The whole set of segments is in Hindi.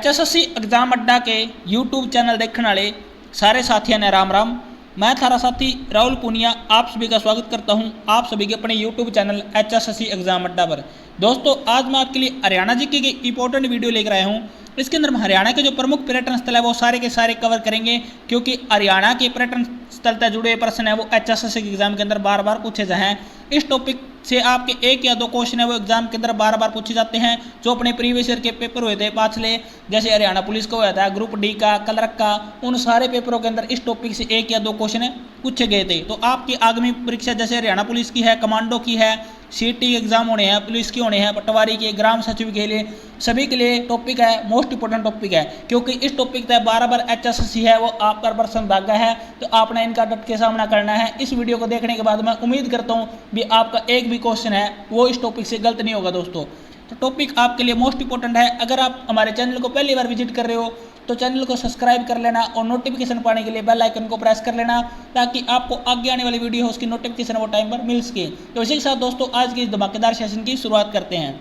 HSSC एग्जाम अड्डा के यूट्यूब चैनल देखने वाले सारे साथियों ने राम राम। मैं थारा साथी राहुल पुनिया आप सभी का स्वागत करता हूं आप सभी के अपने यूट्यूब चैनल HSSC एग्जाम अड्डा पर। दोस्तों आज मैं आपके लिए हरियाणा जी की इंपॉर्टेंट वीडियो लेकर आया हूं। इसके अंदर हम हरियाणा के जो प्रमुख पर्यटन स्थल है वो सारे के सारे कवर करेंगे, क्योंकि हरियाणा के पर्यटन स्थल से जुड़े प्रश्न है वो HSSC के एग्जाम के अंदर बार बार पूछे जाए हैं। इस टॉपिक से आपके एक या दो क्वेश्चन है वो एग्जाम के अंदर बार बार पूछे जाते हैं, जो अपने प्रीवियस ईयर के पेपर हुए थे पाछले, जैसे हरियाणा पुलिस का हुआ था, ग्रुप डी का, क्लर्क का, उन सारे पेपरों के अंदर इस टॉपिक से एक या दो क्वेश्चन पूछे गए थे। तो आपकी आगामी परीक्षा जैसे हरियाणा पुलिस की है, कमांडो की है, सीटी एग्जाम होने हैं, पुलिस की होने हैं, पटवारी के, ग्राम सचिव के लिए, सभी के लिए टॉपिक है, मोस्ट इंपोर्टेंट टॉपिक है, क्योंकि इस टॉपिक तक बार बार HSSC है वो आप पर प्रश्न दागा है, तो आपने इनका डट के सामना करना है। इस वीडियो को देखने के बाद मैं उम्मीद करता हूँ भी आपका एक भी क्वेश्चन है वो इस टॉपिक से गलत नहीं होगा दोस्तों। तो टॉपिक आपके लिए मोस्ट इंपोर्टेंट है। अगर आप हमारे चैनल को पहली बार विजिट कर रहे हो तो चैनल को सब्सक्राइब कर लेना और नोटिफिकेशन पाने के लिए बेल आइकन को प्रेस कर लेना, ताकि आपको आगे आने वाली वीडियो हो उसकी नोटिफिकेशन वो टाइम पर मिल सके। तो इसी के साथ दोस्तों आज की इस धमाकेदार सेशन की शुरुआत करते हैं।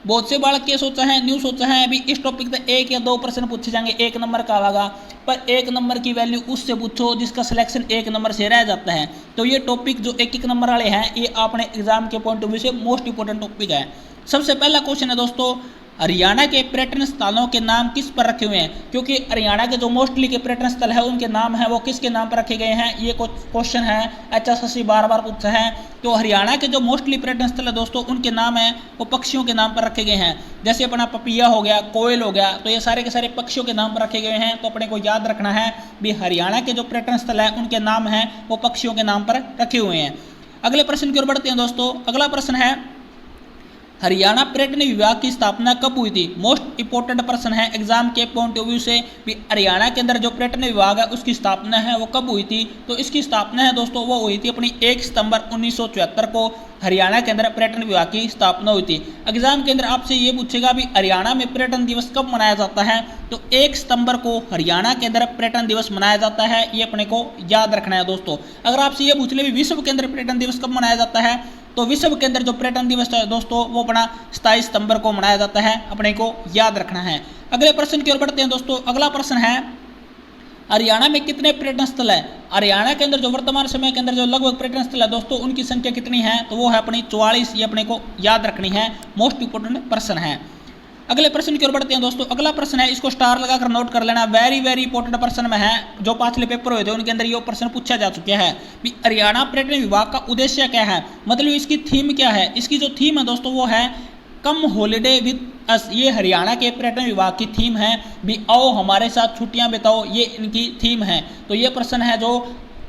बहुत से बालक ये सोचा है, न्यू सोचा है अभी इस टॉपिक पे एक या दो प्रश्न पूछे जाएंगे, एक नंबर का आएगा, पर एक नंबर की वैल्यू उससे पूछो जिसका सिलेक्शन एक नंबर से रह जाता है। तो ये टॉपिक जो एक एक नंबर वाले हैं ये अपने एग्जाम के पॉइंट ऑफ व्यू से मोस्ट इंपोर्टेंट टॉपिक है। सबसे पहला क्वेश्चन है दोस्तों, हरियाणा के पर्यटन स्थलों के नाम किस पर रखे हुए हैं? क्योंकि हरियाणा के जो मोस्टली के पर्यटन स्थल है उनके नाम है वो किसके नाम पर रखे गए हैं, ये क्वेश्चन है, HSSC बार बार पूछा है। तो हरियाणा के जो मोस्टली पर्यटन स्थल है दोस्तों उनके नाम है वो पक्षियों के नाम पर रखे गए हैं। जैसे अपना पपिया हो गया, कोयल हो गया, तो ये सारे के सारे पक्षियों के नाम पर रखे गए हैं। तो अपने को याद रखना है भी हरियाणा के जो पर्यटन स्थल है उनके नाम है वो पक्षियों के नाम पर रखे हुए हैं। अगले प्रश्न की ओर बढ़ते हैं दोस्तों। अगला प्रश्न है, हरियाणा पर्यटन विभाग की स्थापना कब हुई थी? मोस्ट इंपोर्टेंट प्रश्न है एग्जाम के पॉइंट ऑफ व्यू से भी हरियाणा के अंदर जो पर्यटन विभाग है उसकी स्थापना है वो कब हुई थी? तो इसकी स्थापना है दोस्तों वो हुई थी अपनी 1 सितंबर 1974 को हरियाणा के अंदर पर्यटन विभाग की स्थापना हुई थी। एग्जाम के अंदर आपसे ये पूछेगा भी हरियाणा में पर्यटन दिवस कब मनाया जाता है? तो 1 सितंबर को हरियाणा के अंदर पर्यटन दिवस मनाया जाता है, ये अपने को याद रखना है दोस्तों। अगर आपसे ये पूछ ले भी विश्व के अंदर पर्यटन दिवस कब मनाया जाता है, तो विश्व के अंदर जो पर्यटन दिवस है दोस्तों वो अपना 27 सितंबर को मनाया जाता है, अपने को याद रखना है। अगले प्रश्न की ओर बढ़ते हैं दोस्तों। अगला प्रश्न है, हरियाणा में कितने पर्यटन स्थल है? हरियाणा के अंदर जो वर्तमान समय के अंदर जो लगभग पर्यटन स्थल है दोस्तों उनकी संख्या कितनी है? तो वो है अपनी 44, ये अपने को याद रखनी है, मोस्ट इंपोर्टेंट प्रश्न है। अगले प्रश्न की ओर बढ़ते हैं दोस्तों। अगला प्रश्न है, इसको स्टार लगाकर नोट कर लेना, वेरी वेरी इंपॉर्टेंट प्रश्न में है, जो पाछले पेपर हुए थे उनके अंदर ये प्रश्न पूछा जा चुका है कि हरियाणा पर्यटन विभाग का उद्देश्य क्या है, मतलब इसकी थीम क्या है। इसकी जो थीम है दोस्तों वो है कम हॉलीडे विद अस, ये हरियाणा के पर्यटन विभाग की थीम है भी आओ हमारे साथ छुट्टियां बिताओ, ये इनकी थीम है। तो ये प्रश्न है जो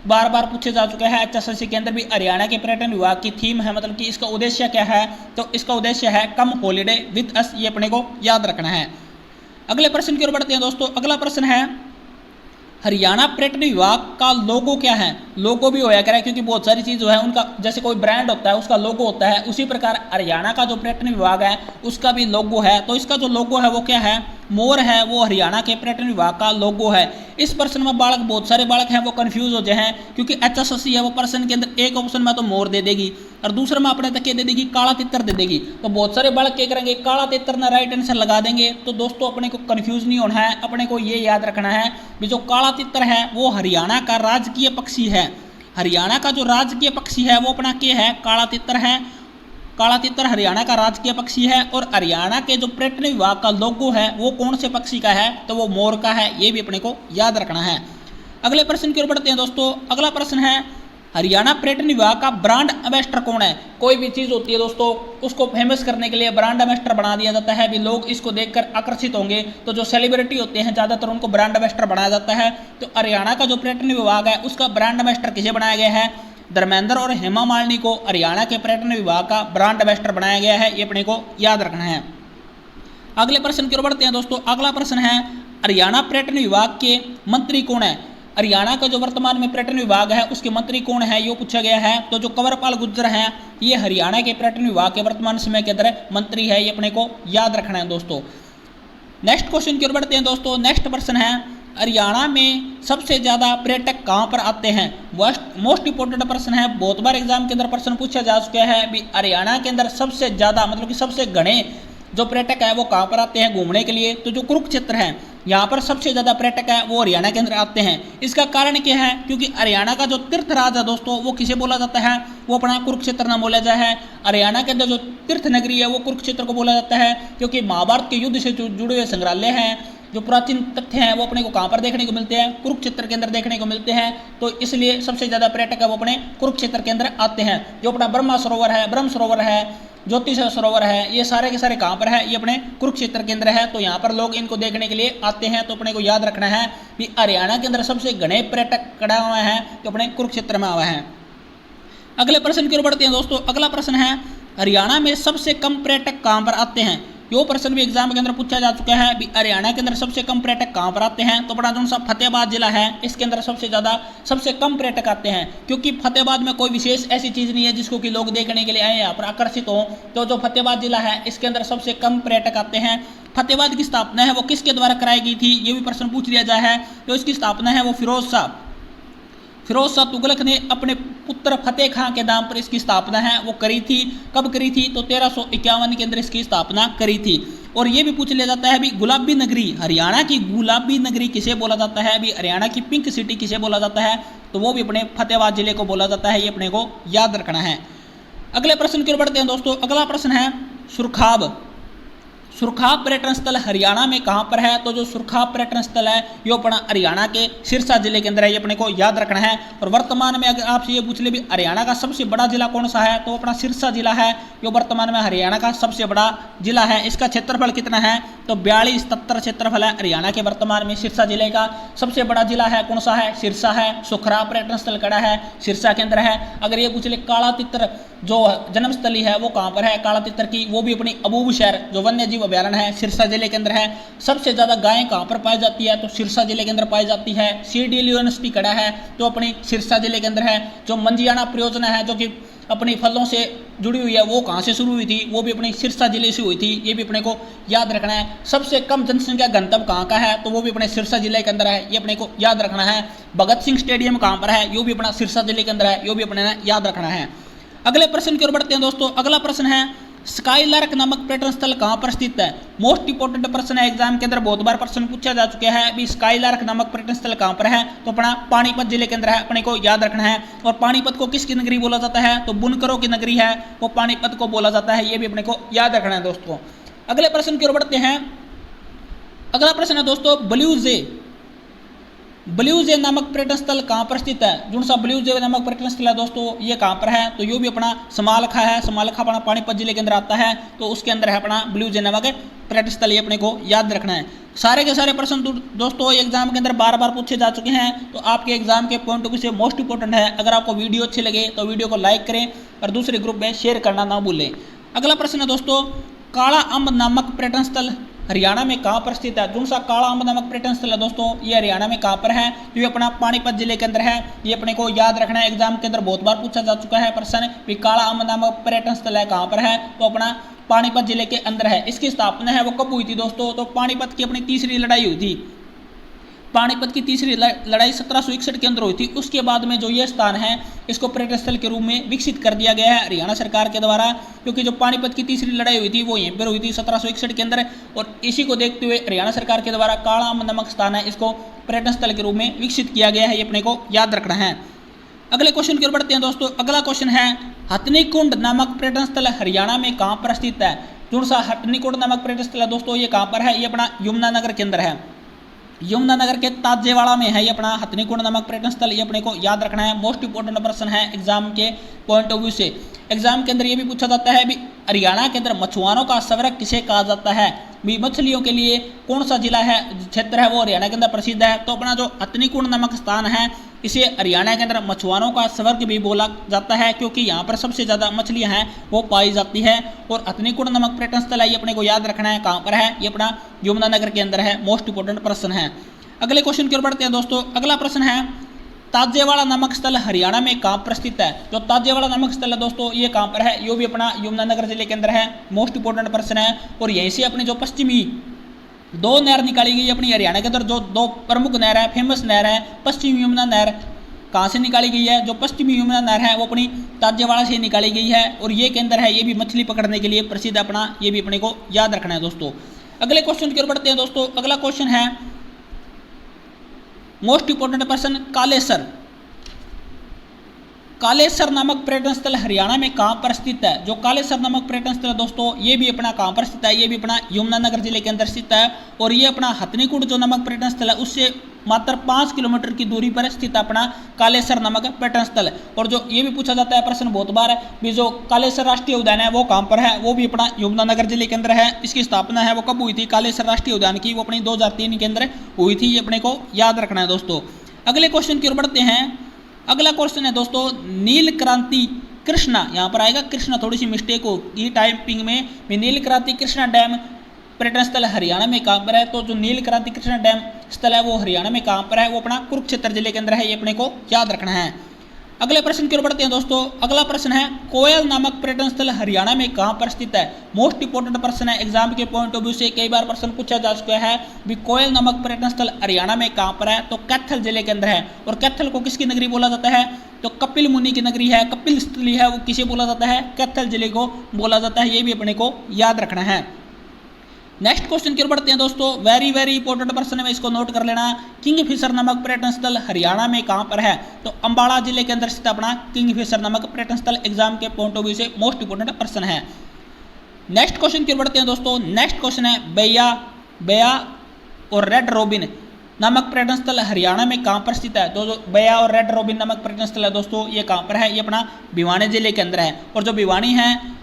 बार बार पूछे जा चुका है HSSC के अंदर भी, हरियाणा के पर्यटन विभाग की थीम है, मतलब कि इसका उद्देश्य क्या है? तो इसका उद्देश्य है कम हॉलीडे विद अस, ये अपने को याद रखना है। अगले प्रश्न की ओर बढ़ते हैं दोस्तों। अगला प्रश्न है, हरियाणा पर्यटन विभाग का लोगो क्या है? लोगो भी होया करे, क्योंकि बहुत सारी चीज़ जो है उनका, जैसे कोई ब्रांड होता है उसका लोगो होता है, उसी प्रकार हरियाणा का जो पर्यटन विभाग है उसका भी लोगो है। तो इसका जो लोगो है वो क्या है? मोर है, वो हरियाणा के पर्यटन विभाग का लोगो है। इस प्रश्न में बालक, बहुत सारे बालक हैं वो कंफ्यूज हो जाए हैं, क्योंकि HSSC है वो प्रश्न के अंदर एक ऑप्शन में तो मोर दे देगी और दूसरे में अपने तक दे देगी काला तितर दे देगी। तो बहुत सारे बालक क्या करेंगे, काला तितर ना राइट आंसर लगा देंगे। तो दोस्तों अपने को कंफ्यूज नहीं होना है, अपने को ये याद रखना है कि जो काला तितर है वो हरियाणा का राजकीय पक्षी है। हरियाणा का जो राजकीय पक्षी है वो अपना क्या है? काला तितर है। काला तितर हरियाणा का राजकीय पक्षी है। और हरियाणा के जो पर्यटन विभाग का लोगो है वो कौन से पक्षी का है? तो वो मोर का है, ये भी अपने को याद रखना है। अगले प्रश्न की ओर बढ़ते हैं दोस्तों। अगला प्रश्न है, हरियाणा पर्यटन विभाग का ब्रांड एम्बेसडर कौन है? कोई भी चीज़ होती है दोस्तों उसको फेमस करने के लिए ब्रांड एम्बेसडर बना दिया जाता है भी लोग इसको देखकर आकर्षित होंगे। तो जो सेलिब्रिटी होते हैं ज़्यादातर उनको ब्रांड एम्बेसडर बनाया जाता है। तो हरियाणा का जो पर्यटन विभाग है उसका ब्रांड एम्बेसडर किसे बनाया गया है? धर्मेंद्र और हेमा मालिनी को हरियाणा के पर्यटन विभाग का ब्रांड एम्बेसडर बनाया गया है, ये अपने को याद रखना है। अगले प्रश्न की ओर बढ़ते हैं दोस्तों। अगला प्रश्न है, हरियाणा पर्यटन विभाग के मंत्री कौन है? हरियाणा का जो वर्तमान में पर्यटन विभाग है उसके मंत्री कौन है, ये पूछा गया है। तो जो कंवरपाल गुर्जर हैं ये हरियाणा के पर्यटन विभाग के वर्तमान समय के अंदर मंत्री है, ये अपने को याद रखना है दोस्तों। नेक्स्ट क्वेश्चन की ओर बढ़ते हैं दोस्तों। नेक्स्ट प्रश्न है, हरियाणा में सबसे ज़्यादा पर्यटक कहाँ पर आते हैं? मोस्ट इंपोर्टेंट प्रश्न है, बहुत बार एग्जाम के अंदर प्रश्न पूछा जा चुका है भी हरियाणा के अंदर सबसे ज़्यादा, मतलब कि सबसे घने जो पर्यटक है वो कहाँ पर आते हैं घूमने के लिए, तो जो कुरुक्षेत्र है यहाँ पर सबसे ज़्यादा पर्यटक है वो हरियाणा के अंदर आते हैं। इसका कारण क्या है, क्योंकि हरियाणा का जो तीर्थराज है दोस्तों वो किसे बोला जाता है, वो अपना कुरुक्षेत्र नाम बोला जाता है। हरियाणा के अंदर जो तीर्थ नगरी है वो कुरुक्षेत्र को बोला जाता है, क्योंकि महाभारत के युद्ध से जुड़े हुए संग्रहालय हैं, जो प्राचीन तथ्य हैं वो अपने को कहाँ पर देखने को मिलते हैं, कुरुक्षेत्र के अंदर देखने को मिलते हैं। तो इसलिए सबसे ज़्यादा पर्यटक है वो अपने कुरुक्षेत्र के अंदर आते हैं। जो अपना ब्रह्मा सरोवर है, ब्रह्म सरोवर है, ज्योतिष सरोवर है, ये सारे के सारे कहाँ पर है, ये अपने कुरुक्षेत्र के अंदर है। तो यहाँ पर लोग इनको देखने के लिए आते हैं। तो अपने को याद रखना है कि हरियाणा के अंदर सबसे घने पर्यटक खड़ा हुए हैं जो अपने कुरुक्षेत्र में आए हैं। अगले प्रश्न की ओर बढ़ते हैं दोस्तों। अगला प्रश्न है, हरियाणा में सबसे कम पर्यटक कहाँ पर आते हैं। यो प्रश्न भी एग्जाम के अंदर पूछा जा चुका है। हरियाणा के अंदर सबसे कम पर्यटक कहाँ पर आते हैं, तो अपना जो सा फतेहाबाद जिला है इसके अंदर सबसे कम पर्यटक आते हैं, क्योंकि फतेहाबाद में कोई विशेष ऐसी चीज़ नहीं है जिसको कि लोग देखने के लिए आए यहाँ पर आकर्षित हो। तो जो फतेहाबाद जिला है इसके अंदर सबसे कम पर्यटक आते हैं। फतेहाबाद की स्थापना है वो किसके द्वारा कराई गई थी, ये भी प्रश्न पूछ लिया जाए है। तो इसकी स्थापना है वो फिरोज शाह तुगलक ने अपने पुत्र फतेह खां के नाम पर इसकी स्थापना है वो करी थी। कब करी थी, तो 1351 के अंदर इसकी स्थापना करी थी। और ये भी पूछ लिया जाता है भी गुलाबी नगरी, हरियाणा की गुलाबी नगरी किसे बोला जाता है, भी हरियाणा की पिंक सिटी किसे बोला जाता है, तो वो भी अपने फतेहाबाद जिले को बोला जाता है। ये अपने को याद रखना है। अगले प्रश्न की ओर बढ़ते हैं दोस्तों। अगला प्रश्न है, सुरखाब पर्यटन स्थल हरियाणा में कहाँ पर है, तो जो सुरखाब पर्यटन स्थल है ये अपना हरियाणा के सिरसा जिले के अंदर है। ये अपने को याद रखना है। और वर्तमान में अगर आपसे ये पूछ ले भी हरियाणा का सबसे बड़ा जिला कौन सा है, तो अपना सिरसा जिला है। जो वर्तमान में हरियाणा का सबसे बड़ा जिला है। इसका क्षेत्रफल कितना है, तो 4273 क्षेत्रफल है हरियाणा के वर्तमान में सिरसा जिले का। सबसे बड़ा जिला है कौन सा है, सिरसा है। सुरखाब पर्यटन स्थल कड़ा है सिरसा के अंदर है। अगर ये पूछ ले काला तितर जो जन्मस्थली है वो कहाँ पर है, काला तितर की, वो भी अपनी अबूब शहर जो वन्य जीव अभ्यारण्य है सिरसा जिले के अंदर है। सबसे ज़्यादा गायें कहाँ पर पाई जाती है, तो सिरसा जिले के अंदर पाई जाती है। CDL यूनिवर्सिटी कड़ा है जो अपनी सिरसा जिले के अंदर है। जो मंजियाना परियोजना है जो कि अपनी फलों से जुड़ी हुई है वो कहाँ से शुरू हुई थी, वो भी अपनी सिरसा जिले से हुई थी। ये भी अपने को याद रखना है। सबसे कम जनसंख्या गंतव्य कहाँ का है, तो वो भी अपने सिरसा जिले के अंदर है। ये अपने को याद रखना है। भगत सिंह स्टेडियम कहाँ पर है, ये भी अपना सिरसा जिले के अंदर है। ये भी अपने याद रखना है। अगले प्रश्न की ओर बढ़ते हैं दोस्तों। अगला प्रश्न है, स्काईलार्क नामक पर्यटन स्थल कहाँ पर स्थित है। मोस्ट इंपोर्टेंट प्रश्न है, एग्जाम के अंदर बहुत बार प्रश्न पूछा जा चुका है। अभी स्काईलार्क नामक पर्यटन स्थल कहाँ पर है, तो अपना पानीपत जिले के अंदर है। अपने को याद रखना है। और पानीपत को किसकी नगरी बोला जाता है, तो बुनकरों की नगरी है वो पानीपत को बोला जाता है। ये भी अपने को याद रखना है दोस्तों। अगले प्रश्न की ओर बढ़ते हैं। अगला प्रश्न है दोस्तों, ब्लूजे नामक पर्यटन स्थल कहाँ पर स्थित है। जो सा ब्लूजे नामक पर्यटन स्थल है दोस्तों ये कहाँ पर है, तो ये भी अपना समालखा है। समालखा अपना पानीपत जिले के अंदर आता है। तो उसके अंदर है अपना ब्लूजे नामक पर्यटन स्थल। ये अपने को याद रखना है। सारे के सारे प्रश्न दोस्तों एग्जाम के अंदर बार बार पूछे जा चुके हैं। तो आपके एग्जाम के पॉइंट ऑफ व्यू से मोस्ट इंपोर्टेंट है। अगर आपको वीडियो अच्छी लगे तो वीडियो को लाइक करें और दूसरे ग्रुप में शेयर करना ना भूलें। अगला प्रश्न है दोस्तों, काला अम्ब नामक पर्यटन स्थल हरियाणा में कहाँ पर स्थित है। जो सा काला अम्ब नामक पर्यटन स्थल है दोस्तों ये हरियाणा में कहाँ पर है, तो ये अपना पानीपत जिले के अंदर है। ये अपने को याद रखना है। एग्जाम के अंदर बहुत बार पूछा जा चुका है प्रश्न भी काला अम्ब नामक पर्यटन स्थल है कहाँ पर है, तो अपना पानीपत जिले के अंदर है। इसकी स्थापना है वो कब हुई थी दोस्तों, तो पानीपत की अपनी तीसरी लड़ाई हुई थी। पानीपत की तीसरी लड़ाई 1761 के अंदर हुई थी। उसके बाद में जो ये स्थान है इसको पर्यटन स्थल के रूप में विकसित कर दिया गया है हरियाणा सरकार के द्वारा। क्योंकि जो पानीपत की तीसरी लड़ाई हुई थी वो यहीं पर हुई थी 1761 के अंदर। और इसी को देखते हुए हरियाणा सरकार के द्वारा काला अम्ब नामक स्थान है इसको पर्यटन स्थल के रूप में विकसित किया गया है। ये अपने को याद रखना है। अगले क्वेश्चन की ओर बढ़ते हैं दोस्तों। अगला क्वेश्चन है, हथनीकुंड नामक पर्यटन स्थल हरियाणा में कहाँ पर स्थित है। जो सा हथनीकुंड नामक पर्यटन स्थल है दोस्तों ये कहाँ पर है, ये अपना यमुनानगर के अंदर है। यमुनानगर के ताजेवाड़ा में है ये अपना हथनीकुंड नामक पर्यटन स्थल। ये अपने को याद रखना है। मोस्ट इंपोर्टेंट प्रश्न है एग्जाम के पॉइंट ऑफ व्यू से। एग्जाम के अंदर ये भी पूछा जाता है भी हरियाणा के अंदर मछुआरों का स्वर्ग किसे कहा जाता है। भी मछलियों के लिए कौन सा जिला है, क्षेत्र है वो हरियाणा के अंदर प्रसिद्ध है, तो अपना जो हथनीकुंड नामक स्थान है इसे हरियाणा के अंदर मछुआरों का स्वर्ग भी बोला जाता है। क्योंकि यहाँ पर सबसे ज़्यादा मछलियाँ हैं वो पाई जाती है। और हथनीकुंड नामक पर्यटन स्थल है ये अपने को याद रखना है। कहाँ पर है, ये अपना यमुनानगर के अंदर है। मोस्ट इंपोर्टेंट प्रश्न है। अगले क्वेश्चन की ओर बढ़ते हैं दोस्तों। अगला प्रश्न है, ताजेवाड़ा नामक स्थल हरियाणा में कहाँ पर स्थित है। जो ताजेवाड़ा नामक स्थल है दोस्तों ये कहाँ पर है, ये भी अपना यमुनानगर जिले के अंदर है। मोस्ट इंपोर्टेंट प्रश्न है। और यहीं से अपनी जो पश्चिमी 2 नहर निकाली गई अपनी हरियाणा के अंदर, जो 2 प्रमुख नहर है, फेमस नहर है, पश्चिम यमुना नहर कहाँ से निकाली गई है, जो पश्चिमी यमुना नहर है वो अपनी ताजेवाड़ा से निकाली गई है और ये केंद्र है, ये भी मछली पकड़ने के लिए प्रसिद्ध अपना, ये भी अपने को याद रखना है दोस्तों। अगले क्वेश्चन की ओर बढ़ते हैं दोस्तों। अगला क्वेश्चन है most important person Kalesar. Kalesar नामक पर्यटन स्थल हरियाणा में कहाँ पर स्थित है। जो कालेसर नामक पर्यटन स्थल है दोस्तों ये भी अपना कहाँ पर स्थित है, ये भी अपना यमुनानगर जिले के अंदर स्थित है और ये अपना हथनीकुंड जो नामक पर्यटन स्थल है उससे मात्र 5 किलोमीटर की दूरी पर स्थित अपना कालेसर नामक पर्यटन स्थल है। और जो ये भी पूछा जाता है प्रश्न बहुत बार है भी जो कालेसर राष्ट्रीय उद्यान है वो कहाँ पर है, वो भी अपना यमुनानगर जिले के अंदर है। इसकी स्थापना है वो कब हुई थी, कालेसर राष्ट्रीय उद्यान की, वो अपनी 2003 के अंदर हुई थी, ये अपने को याद रखना है दोस्तों। अगले क्वेश्चन की ओर बढ़ते हैं। अगला क्वेश्चन है दोस्तों नील क्रांति कृष्णा, यहाँ पर आएगा कृष्णा, थोड़ी सी मिस्टेक होगी टाइपिंग में। नील क्रांति कृष्णा डैम पर्यटन स्थल हरियाणा में कहाँ पर है, तो जो नील क्रांति कृष्णा डैम स्थल है वो हरियाणा में कहाँ पर है, वो अपना कुरुक्षेत्र जिले के अंदर है, ये अपने को याद रखना है। अगले प्रश्न की ओर बढ़ते हैं दोस्तों। अगला प्रश्न है कोयल नामक पर्यटन स्थल हरियाणा में कहाँ पर स्थित है। मोस्ट इंपोर्टेंट प्रश्न है, एग्जाम के पॉइंट ऑफ व्यू से कई बार प्रश्न पूछा जा चुका है भी कोयल नामक पर्यटन स्थल हरियाणा में कहाँ पर है, तो कैथल जिले के अंदर है। और कैथल को किसकी नगरी बोला जाता है, तो कपिल मुनि की नगरी है, कपिल स्थली है, वो किसे बोला जाता है, कैथल जिले को बोला जाता है, ये भी अपने को याद रखना है। नेक्स्ट क्वेश्चन की ओर बढ़ते हैं दोस्तों। वेरी वेरी इंपॉर्टेंट प्रश्न है, इसको नोट कर लेना। किंगफिशर नामक पर्यटन स्थल हरियाणा में कहाँ पर है, तो अंबाला जिले के अंदर स्थित अपना किंगफिशर नामक पर्यटन स्थल एग्जाम के पॉइंट ऑफ व्यू से मोस्ट इंपोर्टेंट प्रश्न है। नेक्स्ट क्वेश्चन की ओर बढ़ते हैं दोस्तों। नेक्स्ट क्वेश्चन है बेया और रेड रोबिन नामक पर्यटन स्थल हरियाणा में कहाँ पर स्थित है। तो जो बेया और रेड रोबिन नामक पर्यटन स्थल है दोस्तों ये कहाँ पर है, ये अपना भिवानी जिले के अंदर है। और जो भिवानी है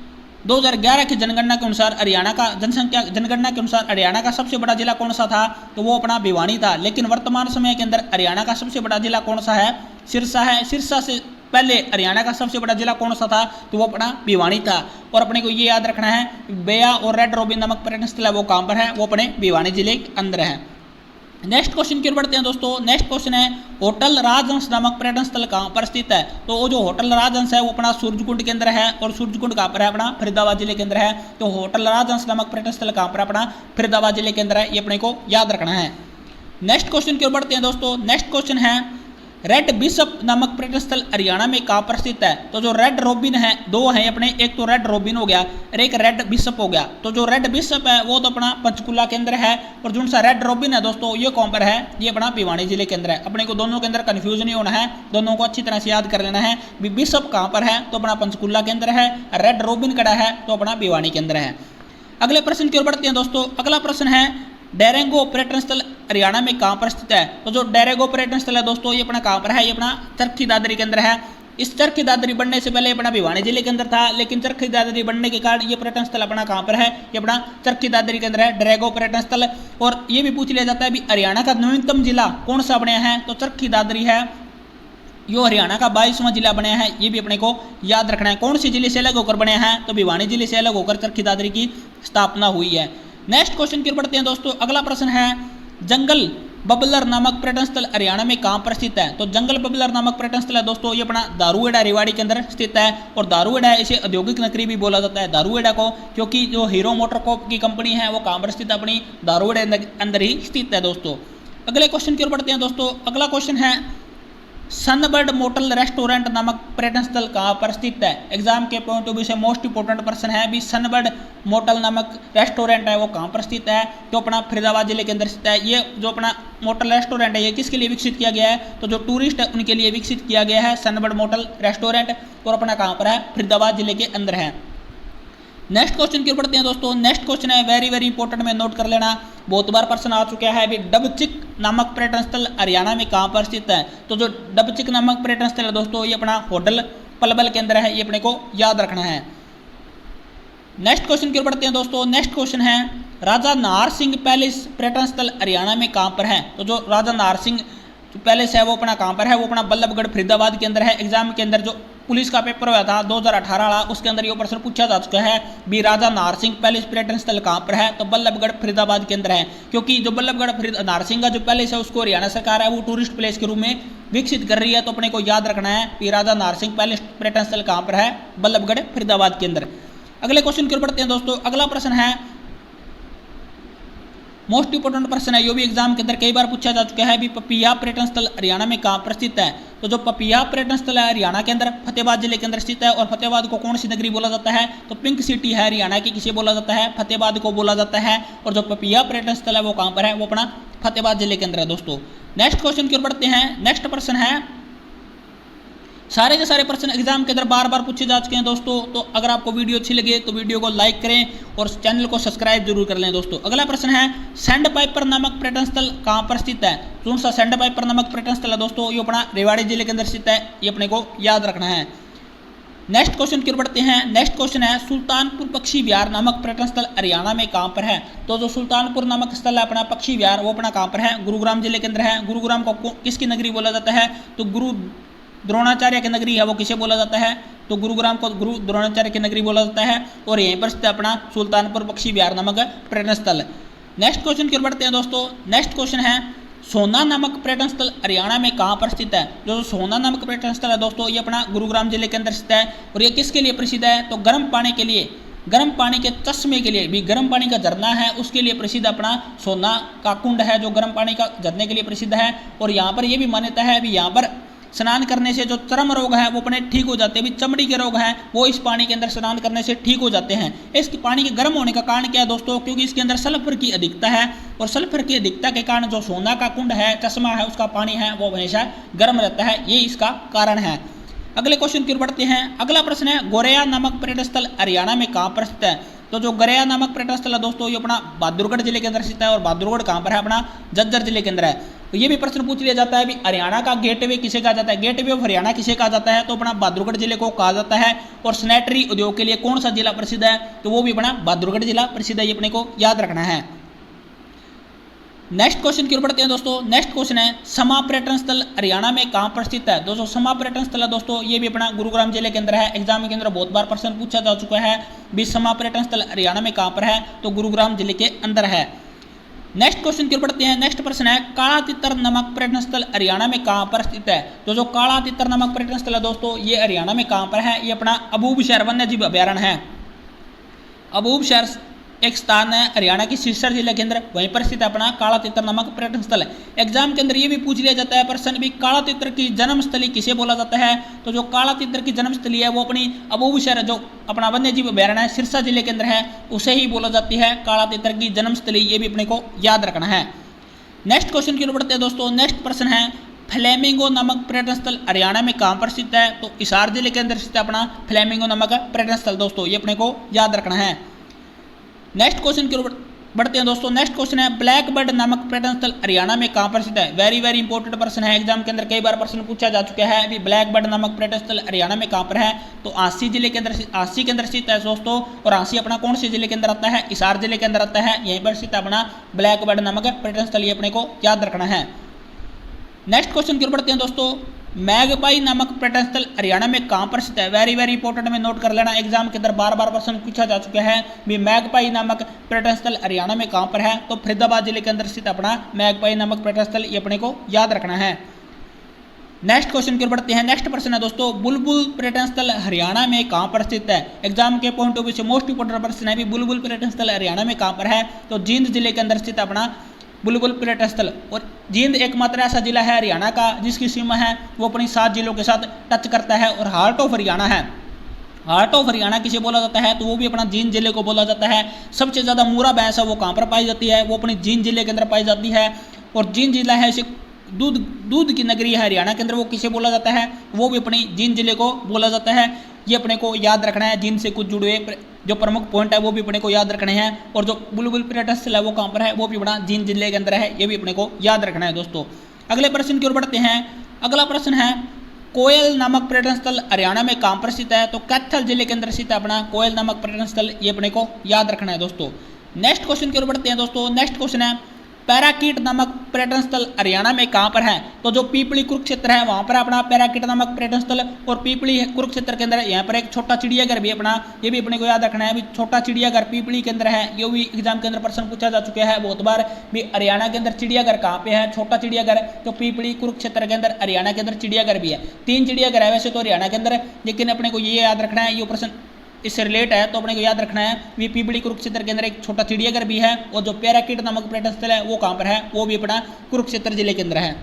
2011 की जनगणना के अनुसार हरियाणा का जनगणना के अनुसार हरियाणा का सबसे बड़ा जिला कौन सा था, तो वो अपना भिवानी था। लेकिन वर्तमान समय के अंदर हरियाणा का सबसे बड़ा जिला कौन सा है, सिरसा है। सिरसा से पहले हरियाणा का सबसे बड़ा जिला कौन सा था, तो वो अपना भिवानी था। और अपने को ये याद रखना है बेया और रेड रोबिन नामक पर्यटन स्थल है वो कहाँ पर है, वो अपने भिवानी जिले के अंदर है। नेक्स्ट क्वेश्चन की ओर बढ़ते हैं दोस्तों। नेक्स्ट क्वेश्चन है होटल राजहंस नामक पर्यटन स्थल कहाँ पर स्थित है। तो वो जो होटल राजहंस है वो अपना सूरजकुंड के अंदर है और सूरजकुंड कहाँ पर है, अपना फरीदाबाद जिले के अंदर है। तो होटल राजहंस नामक पर्यटन स्थल कहाँ पर, अपना फरीदाबाद जिले के अंदर है, ये अपने को याद रखना है। नेक्स्ट क्वेश्चन की ओर बढ़ते हैं दोस्तों। नेक्स्ट क्वेश्चन है रेड बिशप नामक पर्यटन स्थल हरियाणा में कहाँ पर स्थित है। तो जो रेड रोबिन है, दो हैं अपने, एक तो रेड रोबिन हो गया और एक रेड बिशप हो गया। तो जो रेड बिशप है वो तो अपना पंचकुला के अंदर है और जो सा रेड रोबिन है दोस्तों ये कौन पर है, ये अपना भिवानी जिले के अंदर है। अपने को दोनों के अंदर कंफ्यूज नहीं होना है, दोनों को अच्छी तरह से याद कर लेना है। बिशप कहाँ पर है, तो अपना पंचकुला के अंदर है। रेड रोबिन कड़ा है तो अपना भिवानी के अंदर है। अगले प्रश्न की ओर बढ़ते हैं दोस्तों। अगला प्रश्न है डेरेंगो पर्यटन स्थल हरियाणा में कहाँ पर स्थित है। तो जो डेरेंगो पर्यटन स्थल है दोस्तों ये अपना कहाँ पर है, ये अपना चरखी दादरी के अंदर है। इस चरखी दादरी बनने से पहले अपना भिवानी जिले के अंदर था, लेकिन चरखी दादरी बनने के कारण ये पर्यटन स्थल अपना कहाँ पर है, ये अपना चरखी दादरी के अंदर है, डेरेंगो पर्यटन स्थल। और ये भी पूछ लिया जाता है भी हरियाणा का न्यूनतम जिला कौन सा बनया है, तो चरखी दादरी है, यो हरियाणा का 22वां जिला बनया है, ये भी अपने को याद रखना है। कौन से जिले से अलग होकर बनया है, तो भिवानी जिले से अलग होकर चरखी दादरी की स्थापना हुई है। नेक्स्ट क्वेश्चन की ओर बढ़ते हैं दोस्तों। अगला प्रश्न है जंगल बबलर नामक पर्यटन स्थल हरियाणा में कहाँ पर स्थित है। तो जंगल बबलर नामक पर्यटन स्थल है दोस्तों ये अपना दारूहेड़ा रेवाड़ी के अंदर स्थित है। और दारूहेड़ा इसे औद्योगिक नगरी भी बोला जाता है दारूहेड़ा को, क्योंकि जो हीरो मोटरकॉप की कंपनी है वो कहाँ पर स्थित है, अपनी दारूहेड़ा अंदर ही स्थित है दोस्तों। अगले क्वेश्चन की ओर बढ़ते हैं दोस्तों। अगला क्वेश्चन है सनबर्ड मोटल रेस्टोरेंट नामक पर्यटन स्थल कहाँ पर स्थित है। एग्जाम के पॉइंट ऑफ व्यू से मोस्ट इंपोर्टेंट प्रश्न है भी सनबर्ड मोटल नामक रेस्टोरेंट है वो कहाँ पर स्थित है, तो अपना फरीदाबाद जिले के अंदर स्थित है। ये जो अपना मोटल रेस्टोरेंट है ये किसके लिए विकसित किया गया है, तो जो टूरिस्ट है उनके लिए विकसित किया गया है सनबर्ड मोटल रेस्टोरेंट, और अपना कहाँ पर है, फरीदाबाद जिले के अंदर है। नेक्स्ट क्वेश्चन की ओर बढ़ते हैं दोस्तों। नेक्स्ट क्वेश्चन है वेरी वेरी इंपॉर्टेंट में नोट कर लेना, बहुत बार प्रश्न आ चुका है भी डबचिक नामक पर्यटन स्थल हरियाणा में कहाँ पर स्थित है। तो जो डबचिक नामक पर्यटन स्थल है दोस्तों ये अपना होटल पलवल के अंदर है, ये अपने को याद रखना है। नेक्स्ट क्वेश्चन की ओर बढ़ते हैं दोस्तों। नेक्स्ट क्वेश्चन है राजा नाहर सिंह पैलेस पर्यटन स्थल हरियाणा में कहाँ पर है। तो जो राजा नाहर सिंह पैलेस है वो अपना कहाँ पर है, वो अपना बल्लभगढ़ फरीदाबाद के अंदर है। एग्जाम के अंदर जो पुलिस का पेपर हुआ था 2018 वाला उसके अंदर ये प्रश्न पूछा जा चुका है भी राजा नाहर सिंह पैलेस पर्यटन स्थल कहाँ पर है, तो बल्लभगढ़ फरीदाबाद के अंदर है। क्योंकि जो बल्लभगढ़ नाहर सिंह का जो पैलेस है उसको हरियाणा सरकार है वो टूरिस्ट प्लेस के रूप में विकसित कर रही है, तो अपने को याद रखना है कि राजा नाहर सिंह पैलेस पर्यटन स्थल कहाँ पर है, बल्लभगढ़ फरीदाबाद के अंदर। अगले क्वेश्चन की ओर बढ़ते हैं दोस्तों। अगला प्रश्न है मोस्ट इंपोर्टेंट प्रश्न है, ये भी एग्जाम के अंदर कई बार पूछा जा चुका है भी पपिया पर्यटन स्थल हरियाणा में कहाँ पर स्थित है। तो जो पपिया पर्यटन स्थल है हरियाणा के अंदर फतेहाबाद जिले के अंदर स्थित है। और फतेहाबाद को कौन सी नगरी बोला जाता है, तो पिंक सिटी है हरियाणा की, किसे बोला जाता है, फतेहाबाद को बोला जाता है। और जो पपिया पर्यटन स्थल है वो कहाँ पर है, वो अपना फतेहाबाद जिले के अंदर है दोस्तों। नेक्स्ट क्वेश्चन की ओर बढ़ते हैं। नेक्स्ट प्रश्न है, सारे के सारे प्रश्न एग्जाम के अंदर बार बार पूछे जा चुके हैं दोस्तों। तो अगर आपको वीडियो अच्छी लगे तो वीडियो को लाइक करें और चैनल को सब्सक्राइब जरूर कर लें दोस्तों। अगला प्रश्न है, सैंड पाइपर नामक पर्यटन स्थल कहाँ पर स्थित है। कौन सा सैंड पाइपर नामक पर्यटन स्थल है दोस्तों, ये अपना रेवाड़ी जिले के अंदर स्थित है, ये अपने को याद रखना है। नेक्स्ट क्वेश्चन की ओर बढ़ते हैं। नेक्स्ट क्वेश्चन है, सुल्तानपुर पक्षी विहार नामक पर्यटन स्थल हरियाणा में कहाँ पर है। तो जो सुल्तानपुर नामक स्थल है अपना पक्षी विहार, वो अपना कहाँ पर है, गुरुग्राम जिले के अंदर है। गुरुग्राम को किसकी नगरी बोला जाता है, तो गुरु द्रोणाचार्य की नगरी है, वो किसे बोला जाता है, तो गुरुग्राम को गुरु द्रोणाचार्य की नगरी बोला जाता है। और यहीं पर स्थित अपना सुल्तानपुर पक्षी विहार नामक पर्यटन स्थल। नेक्स्ट क्वेश्चन की ओर बढ़ते हैं दोस्तों। नेक्स्ट क्वेश्चन है, सोना नामक पर्यटन स्थल हरियाणा में कहाँ पर स्थित है। जो सोना नामक पर्यटन स्थल है दोस्तों, ये अपना गुरुग्राम जिले के अंदर स्थित है। और ये किसके लिए प्रसिद्ध है, तो गर्म पानी के लिए, गर्म पानी के चश्मे के लिए भी, गर्म पानी का झरना है उसके लिए प्रसिद्ध अपना सोना का कुंड है, जो गर्म पानी का झरने के लिए प्रसिद्ध है। और यहाँ पर यह भी मान्यता है भी यहाँ पर स्नान करने से जो चर्म रोग है वो अपने ठीक हो जाते हैं, भी चमड़ी के रोग हैं वो इस पानी के अंदर स्नान करने से ठीक हो जाते हैं। इस पानी के गर्म होने का कारण क्या है दोस्तों, क्योंकि इसके अंदर सल्फर की अधिकता है। और सल्फर की अधिकता के कारण जो सोना का कुंड है, चश्मा है, उसका पानी है वो हमेशा गर्म रहता है, ये इसका कारण है। अगले क्वेश्चन की ओर बढ़ते हैं। अगला प्रश्न है, गोरेया नामक पर्यटन स्थल हरियाणा में कहाँ पर स्थित है। तो जो गोरेया नामक पर्यटन स्थल है दोस्तों, ये अपना बहादुरगढ़ जिले के अंदर स्थित है। और बहादुरगढ़ कहाँ पर है, अपना झज्जर जिले के अंदर है। तो ये भी प्रश्न पूछ लिया जाता है भी हरियाणा का गेटवे किसे कहा जाता है, गेटवे ऑफ हरियाणा किसे कहा जाता है, तो अपना बहादुरगढ़ जिले को कहा जाता है। और सैनिटरी उद्योग के लिए कौन सा जिला प्रसिद्ध है, तो वो भी अपना बहादुरगढ़ जिला प्रसिद्ध है, ये अपने को याद रखना है। नेक्स्ट क्वेश्चन की ओर बढ़ते हैं दोस्तों। नेक्स्ट क्वेश्चन है, समा पर्यटन स्थल हरियाणा में कहाँ पर स्थित है। दोस्तों समा पर्यटन स्थल है दोस्तों, ये भी अपना गुरुग्राम जिले के अंदर है। एग्जाम के अंदर बहुत बार प्रश्न पूछा जा चुका है भी समा पर्यटन स्थल हरियाणा में कहाँ पर है, तो गुरुग्राम जिले के अंदर है। नेक्स्ट क्वेश्चन की ओर बढ़ते हैं। नेक्स्ट प्रश्न है, काला तितर नामक पर्यटन स्थल हरियाणा में कहाँ पर स्थित है। तो जो काला तितर नामक पर्यटन स्थल है दोस्तों, ये हरियाणा में कहाँ पर है, ये अपना अबूबशहर वन्य जीव अभ्यारण्य है। अबूबशहर एक स्थान है हरियाणा की सिरसा जिले के अंदर, वहीं पर स्थित अपना काला तितर नामक पर्यटन स्थल है। एग्जाम के अंदर ये भी पूछ लिया जाता है प्रश्न भी, काला तितर की जन्मस्थली किसे बोला जाता है। तो जो काला तितर की जन्मस्थली है वो अपनी अबूबशहर जो अपना वन्य जीव अभ्यारण्य है सिरसा जिले के अंदर है, उसे ही बोला जाती है काला तितर की जन्मस्थली, ये भी अपने को याद रखना है। नेक्स्ट क्वेश्चन की ओर बढ़ते हैं दोस्तों। नेक्स्ट प्रश्न है, फ्लेमिंगो नामक पर्यटन स्थल हरियाणा में कहाँ पर स्थित है। तो हिसार जिले के अंदर स्थित अपना फ्लेमिंगो नामक पर्यटन स्थल दोस्तों, ये अपने को याद रखना है। नेक्स्ट क्वेश्चन की ओर बढ़ते हैं दोस्तों। नेक्स्ट क्वेश्चन है, ब्लैक बर्ड नामक पर्यटन स्थल हरियाणा में कहाँ पर स्थित है। वेरी वेरी इंपॉर्टेंट प्रश्न है, एग्जाम के अंदर कई बार प्रश्न पूछा जा चुका है अभी ब्लैक बर्ड नामक पर्यटन स्थल हरियाणा में कहाँ पर है। तो आंसी जिले के अंदर, आंसी के अंदर स्थित है दोस्तों। और आंसी अपना कौन से जिले के अंदर आता है, हिसार जिले के अंदर आता है, यहीं पर स्थित अपना ब्लैक बर्ड नामक पर्यटन स्थल, ये अपने को याद रखना है। नेक्स्ट क्वेश्चन की ओर बढ़ते हैं दोस्तों। मैगपाई नामक पर्यटन स्थल हरियाणा में कहाँ पर स्थित है। वेरी वेरी इंपॉर्टेंट में नोट कर लेना, एग्जाम के अंदर बार बार प्रश्न पूछा जा चुका है भी मैगपाई नामक पर्यटन स्थल हरियाणा में कहाँ पर है। तो फरीदाबाद जिले के अंदर स्थित अपना मैगपाई नामक पर्यटन स्थल, ये अपने को याद रखना है। नेक्स्ट क्वेश्चन की ओर बढ़ते हैं। नेक्स्ट प्रश्न है दोस्तों, बुलबुल पर्यटन स्थल हरियाणा में कहाँ पर स्थित है। एग्जाम के पॉइंट ऑफ व्यू से मोस्ट इंपोर्टेंट प्रश्न है भी बुलबुल पर्यटन स्थल हरियाणा में कहाँ पर है। तो जींद जिले के अंदर स्थित अपना बुलबुल पर्यटन स्थल। और जींद एकमात्र ऐसा जिला है हरियाणा का जिसकी सीमा है वो अपनी 7 जिलों के साथ टच करता है और हार्ट ऑफ हरियाणा है। हार्ट ऑफ हरियाणा किसे बोला जाता है, तो वो भी अपना जींद जिले को बोला जाता है। सबसे ज़्यादा मूरा भैंस है वो कहाँ पर पाई जाती है, वो अपनी जींद जिले के अंदर पाई जाती है। और जींद जिला है इसे दूध की नगरी है हरियाणा के अंदर, वो किसे बोला जाता है, वो भी अपनी जींद जिले को बोला जाता है। ये अपने को याद रखना है। जींद से कुछ जुड़े हुए जो प्रमुख पॉइंट है वो भी अपने को याद रखने हैं। और जो बुलबुल पर्यटन स्थल है वो कहाँ पर है, वो भी अपना जींद जिले के अंदर है, ये भी अपने को याद रखना है दोस्तों। अगले प्रश्न की ओर बढ़ते हैं। अगला प्रश्न है, कोयल नामक पर्यटन स्थल हरियाणा में कहाँ पर स्थित है। तो कैथल जिले के अंदर स्थित है अपना कोयल नामक पर्यटन स्थल, ये अपने को याद रखना है दोस्तों। नेक्स्ट क्वेश्चन की ओर बढ़ते हैं दोस्तों। नेक्स्ट क्वेश्चन है, पैराकीट नामक पर्यटन स्थल हरियाणा में कहाँ पर है। तो जो पीपली कुरुक्षेत्र है वहाँ पर अपना पैराकीट नामक पर्यटन स्थल। और पीपली कुरुक्षेत्र के अंदर यहाँ पर एक छोटा चिड़ियाघर भी अपना, ये भी अपने को याद रखना है भी छोटा चिड़ियाघर पीपली के अंदर है। ये भी एग्जाम के अंदर प्रश्न पूछा जा चुका है बहुत बार भी हरियाणा के अंदर चिड़ियाघर कहाँ पे है, छोटा चिड़ियाघर। तो पीपली कुरुक्षेत्र के अंदर हरियाणा के अंदर चिड़ियाघर भी है। 3 चिड़ियाघर है वैसे तो हरियाणा के अंदर, लेकिन अपने को ये याद रखना है, ये प्रश्न इससे रिलेट है तो अपने को याद रखना है भी पीपली कुरुक्षेत्र के अंदर एक छोटा चिड़ियाघर भी है, और जो पैराकिट नामक पर्यटन स्थल है वो कहाँ पर है, वो भी अपना कुरुक्षेत्र जिले के अंदर है।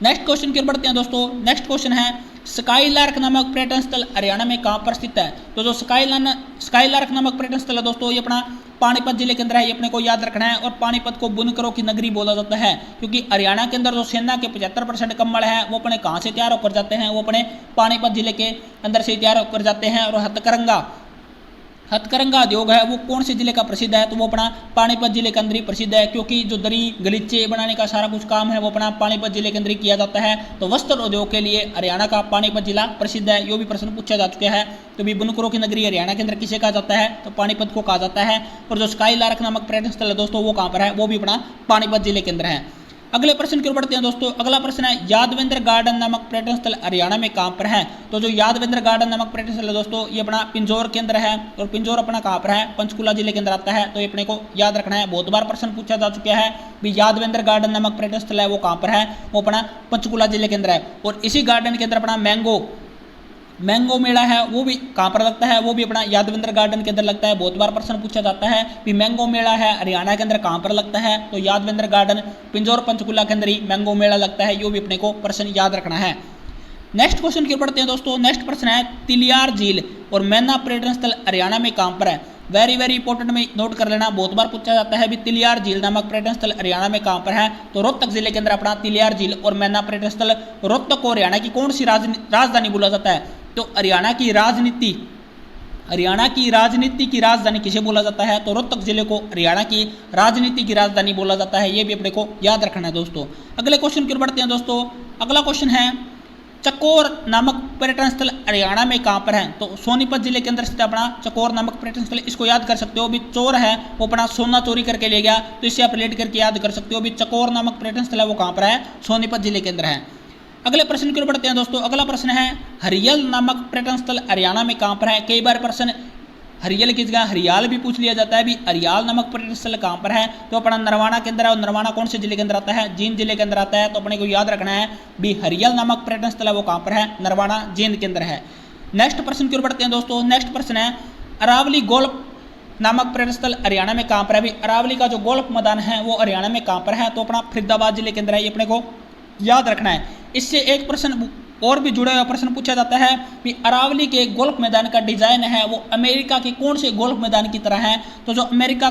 नेक्स्ट क्वेश्चन की ओर बढ़ते हैं दोस्तों। नेक्स्ट क्वेश्चन है स्काईलार्क नामक पर्यटन स्थल हरियाणा में कहाँ पर स्थित है। तो जो स्काईलार्क नामक पर्यटन स्थल है दोस्तों ये अपना पानीपत जिले के अंदर है, ये अपने को याद रखना है। और पानीपत को बुनकरों की नगरी बोला जाता है, क्योंकि हरियाणा के अंदर जो सेना के 75% कम्बल है वो अपने कहाँ से तैयार होकर जाते हैं, वो अपने पानीपत जिले के अंदर से तैयार होकर जाते हैं। और हथकरंगा उद्योग है वो कौन से जिले का प्रसिद्ध है, तो वो अपना पानीपत जिले के अंदर ही प्रसिद्ध है, क्योंकि जो दरी गलीचे बनाने का सारा कुछ काम है वो अपना पानीपत जिले के अंदर ही किया जाता है। तो वस्त्र उद्योग के लिए हरियाणा का पानीपत जिला प्रसिद्ध है। यो भी प्रश्न पूछा जा चुका है। तो भी बुनकरों की नगरी हरियाणा के अंदर किसे कहा जाता है, तो पानीपत को कहा जाता है। और जो स्काईलार्क नामक पर्यटन स्थल है दोस्तों वो कहाँ पर है, वो भी अपना पानीपत जिले के अंदर है। अगले प्रश्न की ओर बढ़ते हैं दोस्तों। अगला प्रश्न है यादवेंद्र गार्डन नामक पर्यटन स्थल हरियाणा में कहाँ पर है। तो जो यादवेंद्र गार्डन नामक पर्यटन स्थल है दोस्तों ये अपना पिंजौर के अंदर है, और पिंजौर अपना कहाँ पर है, पंचकुला जिले के अंदर आता है। तो ये अपने को याद रखना है, बहुत बार प्रश्न पूछा जा चुका है भी यादवेंद्र गार्डन नामक पर्यटन स्थल है वो कहाँ पर है, वो अपना पंचकुला जिले के अंदर है। और इसी गार्डन के अंदर अपना मैंगो मेला है वो भी कहाँ पर लगता है, वो भी अपना यादवेंद्र गार्डन के अंदर लगता है। बहुत बार प्रश्न पूछा जाता है कि मैंगो मेला है हरियाणा के अंदर कहाँ पर लगता है, तो यादवेंद्र गार्डन पिंजौर पंचकुला के अंदर ही मैंगो मेला लगता है। यो भी अपने को प्रश्न याद रखना है। नेक्स्ट क्वेश्चन की ओर बढ़ते हैं दोस्तों। नेक्स्ट प्रश्न है तिलियार झील और मैना पर्यटन स्थल हरियाणा में कहाँ पर है। वेरी इंपॉर्टेंट में नोट कर लेना, बहुत बार पूछा जाता है भी तिलियार झील नामक पर्यटन स्थल हरियाणा में कहाँ पर है, तो रोहतक जिले के अंदर अपना तिलियार झील और मैना पर्यटन स्थल। रोहतक को हरियाणा की कौन सी राजधानी बोला जाता है, तो हरियाणा की राजनीति की राजधानी किसे बोला जाता है, तो रोहतक जिले को हरियाणा की राजनीति की राजधानी बोला जाता है। ये भी अपने को याद रखना है दोस्तों। अगले क्वेश्चन की ओर बढ़ते हैं दोस्तों। अगला क्वेश्चन है चकोर नामक पर्यटन स्थल हरियाणा में कहाँ पर है, तो सोनीपत जिले के अंदर स्थित अपना चकोर नामक पर्यटन स्थल। इसको याद कर सकते हो भी चोर है वो अपना सोना चोरी करके ले गया, तो इससे आप रिलेट करके याद कर सकते हो भी चकोर नामक पर्यटन स्थल है वो कहाँ पर है, सोनीपत जिले के अंदर है। अगले प्रश्न की ओर बढ़ते हैं दोस्तों। अगला प्रश्न है हरियल नामक पर्यटन स्थल हरियाणा में कहाँ पर है। कई बार प्रश्न हरियल की जगह हरियाल भी पूछ लिया जाता है भी हरियाल नामक पर्यटन स्थल कहाँ पर है, तो अपना नरवाना के अंदर है। और नरवाना कौन से जिले के अंदर आता है, जींद जिले के अंदर आता है। तो अपने को याद रखना है भी हरियल नामक पर्यटन स्थल है वो कहाँ पर है, नरवाना जींद के अंदर है। नेक्स्ट प्रश्न की ओर बढ़ते हैं दोस्तों। नेक्स्ट प्रश्न है अरावली गोल्फ नामक पर्यटन स्थल हरियाणा में कहाँ पर है। भी अरावली का जो गोल्फ मैदान है वो हरियाणा में कहाँ पर है, तो अपना फरीदाबाद जिले के अंदर है। ये अपने को याद रखना है। इससे एक प्रश्न और भी जुड़ा हुआ प्रश्न पूछा जाता है कि अरावली के गोल्फ मैदान का डिजाइन है वो अमेरिका के कौन से गोल्फ मैदान की तरह है, तो जो अमेरिका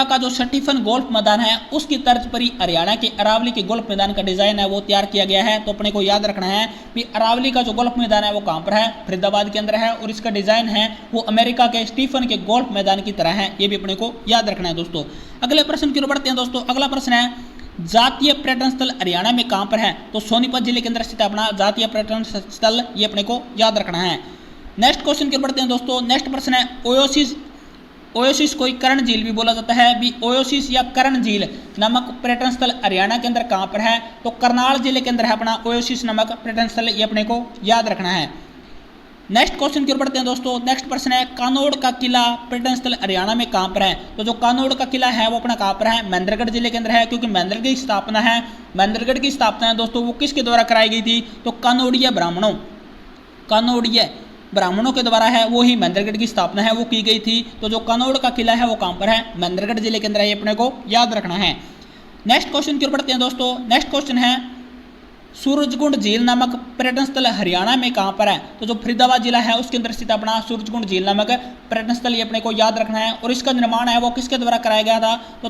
का जो स्टीफन गोल्फ मैदान है उसकी तर्ज पर ही हरियाणा के अरावली के गोल्फ मैदान का डिजाइन है वो तैयार किया गया है। तो अपने को याद रखना है कि अरावली का जो गोल्फ मैदान है वो कहाँ पर है, फरीदाबाद के अंदर है। और इसका डिजाइन है वो अमेरिका के स्टीफन के गोल्फ मैदान की तरह है। ये भी अपने को याद रखना है दोस्तों। अगले प्रश्न की ओर बढ़ते हैं दोस्तों। अगला प्रश्न है जातीय पर्यटन स्थल हरियाणा में कहाँ पर है, तो सोनीपत जिले के अंदर स्थित अपना जातीय पर्यटन स्थल। ये अपने को याद रखना है। नेक्स्ट क्वेश्चन की ओर बढ़ते हैं दोस्तों। नेक्स्ट प्रश्न है ओयोसिस को कर्ण झील भी बोला जाता है भी ओयोसिस या कर्ण झील नामक पर्यटन स्थल हरियाणा के अंदर कहाँ पर है, तो करनाल जिले के अंदर है अपना ओयोसिस नामक पर्यटन स्थल। ये अपने को याद रखना है। नेक्स्ट क्वेश्चन की ओर बढ़ते हैं दोस्तों। नेक्स्ट प्रश्न है कानोड़ का किला पर्यटन स्थल हरियाणा में कहाँ पर है, तो जो कानोड़ का किला है वो अपना कहाँ पर है, महेंद्रगढ़ जिले के अंदर है। क्योंकि महेंद्रगढ़ की स्थापना है दोस्तों वो किसके द्वारा कराई गई थी, तो कानोड़िया ब्राह्मणों के द्वारा है, वो ही महेंद्रगढ़ की स्थापना है वो की गई थी। तो जो कानोड़ का किला है वो कहाँ पर है, महेंद्रगढ़ जिले के अंदर है। ये अपने को याद रखना है। नेक्स्ट क्वेश्चन की ओर बढ़ते हैं दोस्तों। नेक्स्ट क्वेश्चन है सूरजकुंड झील नामक पर्यटन स्थल हरियाणा में कहाँ पर है, तो जो फरीदाबाद जिला है उसके अंदर स्थित अपना सूरजकुंड झील नामक पर्यटन स्थल। ये अपने को याद रखना है। और इसका निर्माण है वो किसके द्वारा कराया गया था, तो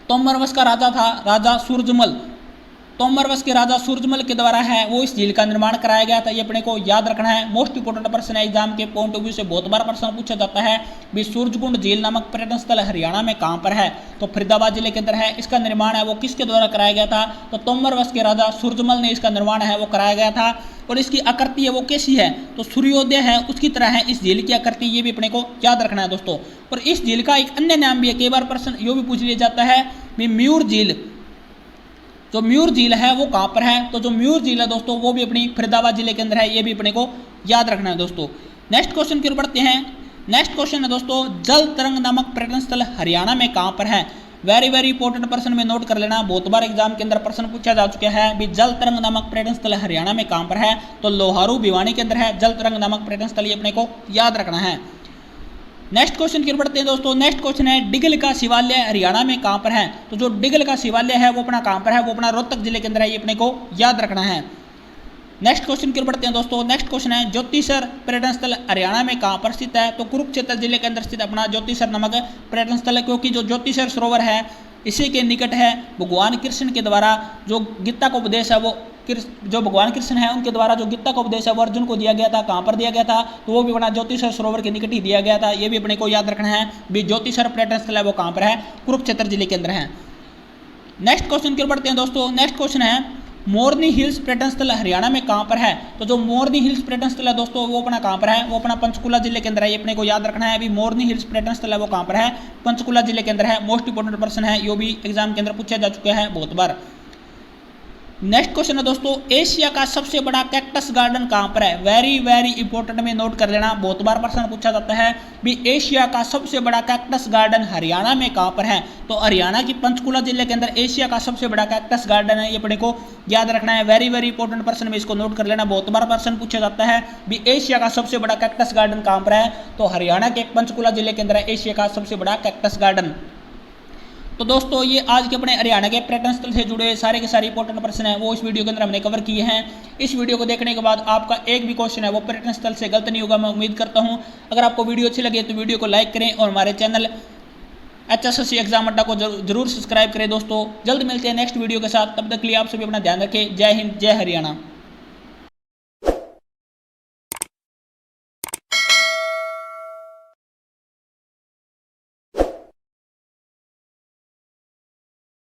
तोमरवश का राजा था, राजा सूरजमल। तोमरवश के राजा सूरजमल के द्वारा है वो इस झील का निर्माण कराया गया था। ये अपने को याद रखना है। मोस्ट इंपोर्टेंट प्रश्न है, एग्जाम के पॉइंट ऑफ व्यू से बहुत बार प्रश्न पूछा जाता है भी सूरजकुंड झील नामक पर्यटन स्थल हरियाणा में कहाँ पर है, तो फरीदाबाद जिले के अंदर है। इसका निर्माण है वो किसके द्वारा कराया गया था, तो तोमरवश के राजा सूरजमल ने इसका निर्माण है वो कराया गया था। और इसकी आकृति है वो कैसी है, तो सूर्योदय है उसकी तरह है इस झील की आकृति। ये भी अपने को याद रखना है दोस्तों। और इस झील का एक अन्य नाम भी है, कई बार प्रश्न ये भी पूछ लिया जाता है भी म्यूर झील। जो म्यूर झील है वो कहाँ पर है, तो जो म्यूर झील है दोस्तों वो भी अपनी फरीदाबाद जिले के अंदर है। ये भी अपने को याद रखना है दोस्तों। नेक्स्ट क्वेश्चन की ओर बढ़ते हैं। नेक्स्ट क्वेश्चन है दोस्तों जल तरंग नामक पर्यटन स्थल हरियाणा में कहाँ पर है। वेरी वेरी इंपॉर्टेंट प्रश्न में नोट कर लेना, बहुत बार एग्जाम के अंदर प्रश्न पूछा जा चुका है। भी जल तरंग नामक पर्यटन स्थल हरियाणा में कहां पर है, तो लोहारू भिवानी के अंदर है जल तरंग नामक पर्यटन स्थल, ये अपने को याद रखना है। नेक्स्ट क्वेश्चन की ओर बढ़ते हैं दोस्तों। नेक्स्ट क्वेश्चन है डिगल का शिवालय हरियाणा में कहां पर है, तो जो डिगल का शिवालय है वो अपना कहां पर है, वो अपना रोहतक जिले के अंदर है, ये अपने को याद रखना है। नेक्स्ट क्वेश्चन की ओर बढ़ते हैं दोस्तों। नेक्स्ट क्वेश्चन है ज्योतिसर पर्यटन स्थल हरियाणा में कहां पर स्थित है, तो कुरुक्षेत्र जिले के अंदर स्थित अपना ज्योतिसर नामक पर्यटन स्थल है, क्योंकि जो ज्योतिसर सरोवर है इसी के निकट है भगवान कृष्ण के द्वारा जो गीता का उपदेश है, वो जो भगवान कृष्ण है उनके द्वारा जो गीता का उपदेश है वो अर्जुन को दिया गया था, कहां पर दिया गया था, तो वो भी अपना ज्योतिसर सरोवर के निकट ही दिया गया था, ये भी अपने को याद रखना है। भी ज्योतिसर पर्यटन स्थल है वो कहां पर है, कुरुक्षेत्र जिले के अंदर है। नेक्स्ट क्वेश्चन की ओर बढ़ते हैं दोस्तों। नेक्स्ट क्वेश्चन है मोरनी हिल्स पर्यटन स्थल हरियाणा में कहां पर है, तो जो मोरनी हिल्स पर्यटन स्थल है दोस्तों वो अपना कहां पर है, वो अपना पंचकुला जिले के अंदर है, ये अपने को याद रखना है। अभी मोरनी हिल्स पर्यटन स्थल है वो कहां पर है, पंचकुला जिले के अंदर है। मोस्ट इंपोर्टेंट प्रश्न है, ये भी एग्जाम के अंदर पूछा जा चुका है बहुत बार। नेक्स्ट क्वेश्चन है दोस्तों एशिया का सबसे बड़ा कैक्टस गार्डन कहां पर है, वेरी वेरी इंपॉर्टेंट में नोट कर लेना, बहुत बार प्रश्न पूछा जाता है। भी एशिया का सबसे बड़ा कैक्टस गार्डन हरियाणा में कहां पर है, तो हरियाणा की पंचकुला जिले के अंदर एशिया का सबसे बड़ा कैक्टस गार्डन है, ये अपने को याद रखना है। वेरी वेरी इंपॉर्टेंट प्रश्न में इसको नोट कर लेना, बहुत बार प्रश्न पूछा जाता है। भी एशिया का सबसे बड़ा कैक्टस गार्डन कहां पर है, तो हरियाणा के पंचकुला जिले के अंदर है एशिया का सबसे बड़ा कैक्टस गार्डन। तो दोस्तों ये आज के अपने हरियाणा के पर्यटन स्थल से जुड़े सारे के सारे इंपॉर्टेंट प्रश्न हैं वो इस वीडियो के अंदर हमने कवर किए हैं। इस वीडियो को देखने के बाद आपका एक भी क्वेश्चन है वो पर्यटन स्थल से गलत नहीं होगा, मैं उम्मीद करता हूं। अगर आपको वीडियो अच्छी लगे तो वीडियो को लाइक करें और हमारे चैनल HSSC एग्जाम अड्डा को जरूर सब्सक्राइब करें। दोस्तों जल्द मिलते हैं नेक्स्ट वीडियो के साथ, तब तक के लिए आप सभी अपना ध्यान रखें। जय हिंद, जय हरियाणा।